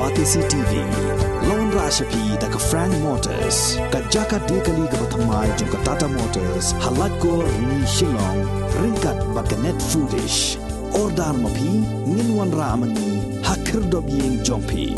Batisi TV, Lone Rashapi da ka Frank Motors, ka Jaka Dekali ka Batamai jong ka Tata Motors, halat ko ni Shillong, ringkat baka net foodish, ordar mapi, ninwan ramani, hakir dobiyeng jongpi.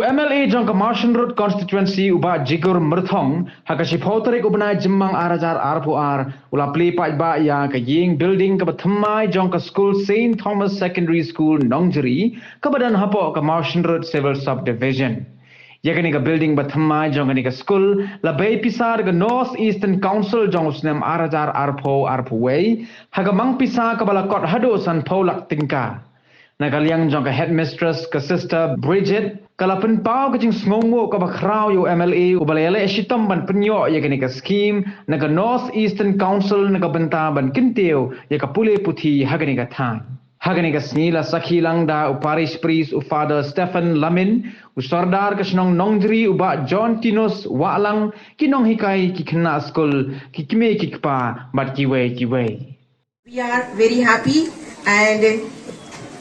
MLA jong Martian Road constituency uba jigur merthong hakashi photarik ubna jimmang arajar arpuar ula pli ba ya ka ying building ka bathamai jong ka school St Thomas Secondary School Nongjeri ka badan hapo ka Martian Road civil subdivision yakani ka building bathamai jong ka school la bay pisar ka North Eastern Council jong usnem arajar arpuway haga mang pisa ka balakot hado san polak tingka Nagaliang jong ka headmistress ka sister Bridget kalapin pao ka jing sngongo ka bakraw yo MLA ubalayala eshitam ban penyo ya ka scheme naga North Eastern Council naga benta ban kinteo ya ka pule puthi hagani ka than hagani ka snila sakhilang da uparish priest u Father Stephen Lamin u sardar ka snong Nongjeri uba John Tinos walang kinong hikai ki khna school ki kime ki pa bat kiwe We are very happy and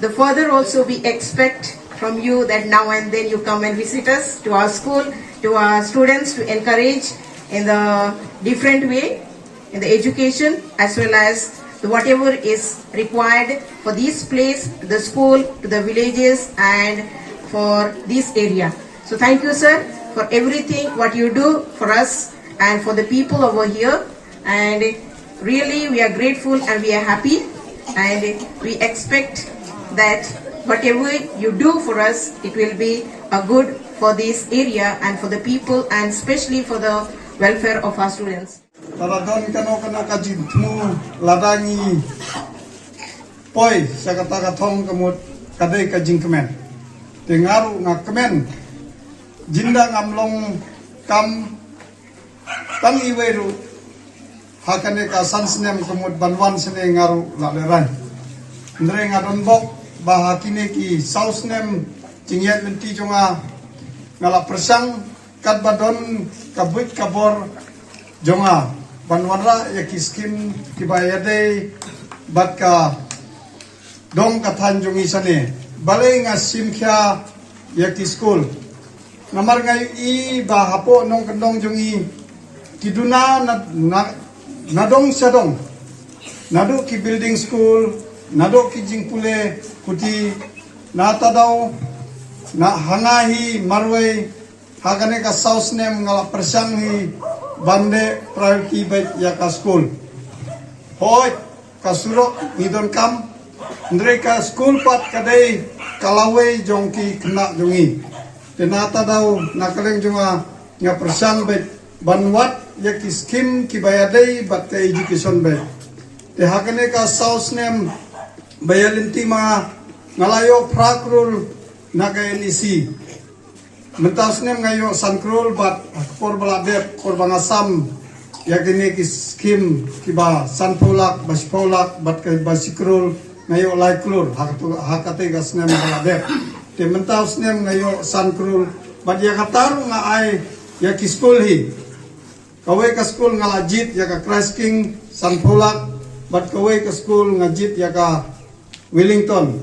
the further also we expect from you that now and then you come and visit us to our school, to our students to encourage in the different way in the education as well as whatever is required for this place, the school, to the villages and for this area. So thank you sir for everything what you do for us and for the people over here, and really we are grateful and we are happy and we expect that whatever you do for us, it will be a good for this area and for the people and especially for the welfare of our students. Taradon kano kana kajitmu ladani poi sa katong kamot kadai kajing kemen. Tengaru nga kemen jinda ngamlong kam tang iweru hakane ka sansnem kamot banwan sene ngaru laleran. Ndre ngadon bok bahakine ki sausnem jingyat menti jonga ngala persang kat badon kabut kabor jonga banwanra yaki skim kibayade bat ka dong kathan jongi sane balay nga simkhya yaki school namar ngay i bahapo nong kandong jongi kiduna na dong sadong nado ki building school nado ki jingpule kuti nata daw na hangahi marway hagane ka sausnem ngala persanghi bande priority bet ya ka school hoy kasuro nidon kam ndre ka school pat kadai kalaway jongki kena jongi tenata daw nakaleng jonga nga persang bet banwat ya ki scheme ki bayadai bat ka education bet te hagane ka sausnem bayalinti mga ngalayo prakrul na NEC mentas nem ngayo sankrul bat por baladep por bangasam yakini ki skim kiba sanpolak baspolak bat kay basikrul ngayo laiklur hakate gas nem baladep te mentas nem ngayo sankrul bat yakataru nga ay yaki school hi kaway ka school nga lajit yaka Christ King sanpolak bat kaway ka school nga jit yaka Wellington,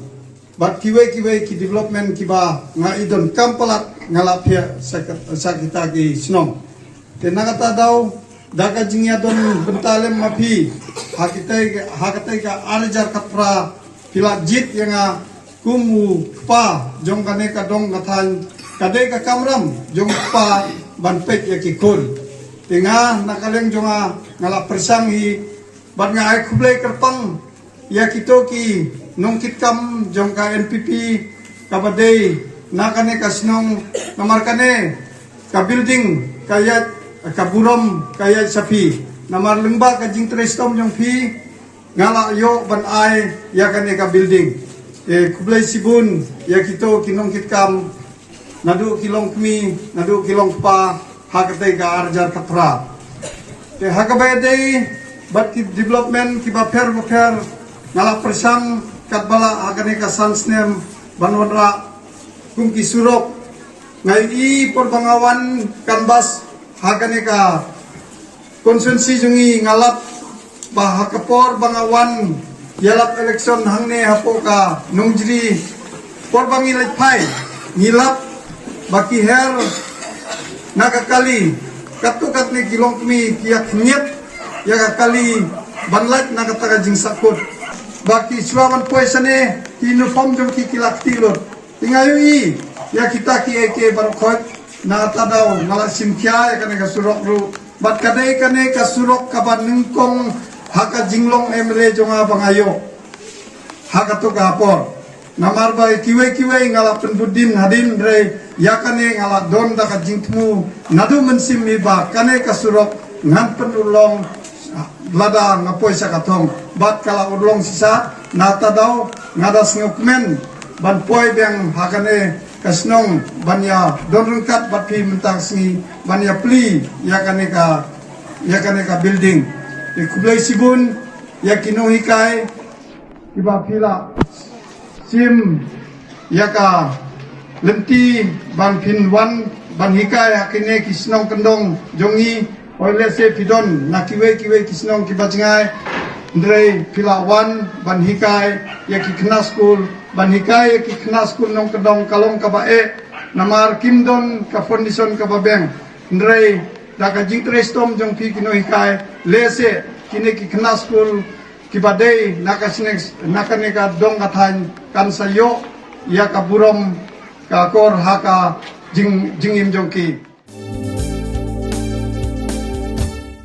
bat kiwe ki development kiba nga idon kampalat nga lapia sa kita ki sinong. Tenagata daw daga jingya don bentalem mapi hakatay ka arjar kapra pila jit yang kumu pa jong kane ka dong kathan kadai ka kamram jong pa banpek ya kikun. Tenga nakaleng jonga ngala persanghi bat nga ay kublay kerpang ya kito ki nung kitkam jong ka NPP kabaday nakane kasnong namarkane ka building kayat kaburom kayat sapi namar lengba ka jing trestom jong pi ngala yo ban ay yakane ka building kublay sibun ya kito kinong kitkam nadu kilong kmi nadu kilong pa hakatay ka arjar kapra te hakabaday bat ki development ki baper ngala persang katbala agane ka sansnem banwanra kung kisurok ngay i porbangawan kanbas hagane ka konsensi jungi ngalap bahakapor bangawan yalap eleksyon hangne hapo ka Nongjeri korbangi pai ngilap baki her nakakali katukat ni kilong kami kiyak nyet yakakali banlat nakataka jing sakut baki suawan poisane uniform jom kikilak tilot tingayu i ya kita ki eke barokot nakatadaw ngala simkya yakane kasurok ru bat kadai kane kasurok kaban ningkong haka jinglong emre jonga bangayo haka to kapor namar bai kiwe ngala penbudin hadin re yakane ngala don daka jingtmu nadu mensim miba kane kasurok ngan penulong lada ngapoi sakatong bat kala ulong sisa nata daw ngadas ngukmen ban poi beng hakane kasnong banya don rungkat bat pi mentang singi banya pli yakane ka building kublai sibun yakino hikai iba pila sim yaka lenti ban pin wan ban hikai hakine kisnong kendong jongi oile se pidon nakiwe kisnong kibajngai ndrei pila wan ban hikai yaki kena school ban hikai yaki kena school nong kendong kalong kabae namar kimdon ka foundation ka babeng ndrei daka jingtrestom jong pi kino hikai lese kine ki kena school kibadei nakane ka dong kathan kan sayo ya ka burom ka kor haka jingim jongki